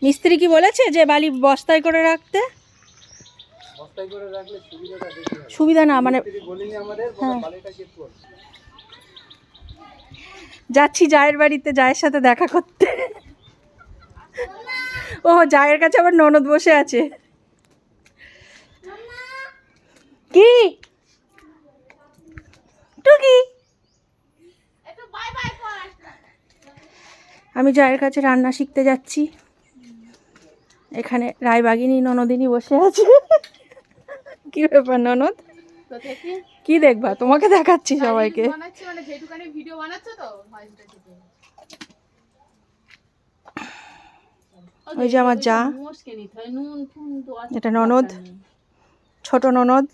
মিস্ত্রি কি বলেছে যে বালি বস্তায় করে রাখতে? বস্তায় করে রাখলে সুবিধাটা বেশি হয়। সুবিধা না মানে মিস্ত্রি বলিনি আমাদের, হ্যাঁ। বালিটা কে করবে? যাচ্ছি জায়ের বাড়িতে, জায়ের সাথে দেখা করতে। ও জায়ের কাছে আবার ননদ বসে আছে। কি টুকি? আমি জায়ের কাছে রান্না শিখতে যাচ্ছি। এখানে রায়বাগিনী ননদিনী বসে আছে। কি ব্যাপার ননদ, কি দেখবা? তোমাকে দেখাচ্ছি সবাইকে। ওই যে আমার যা, এটা ননদ, ছোট ননদ।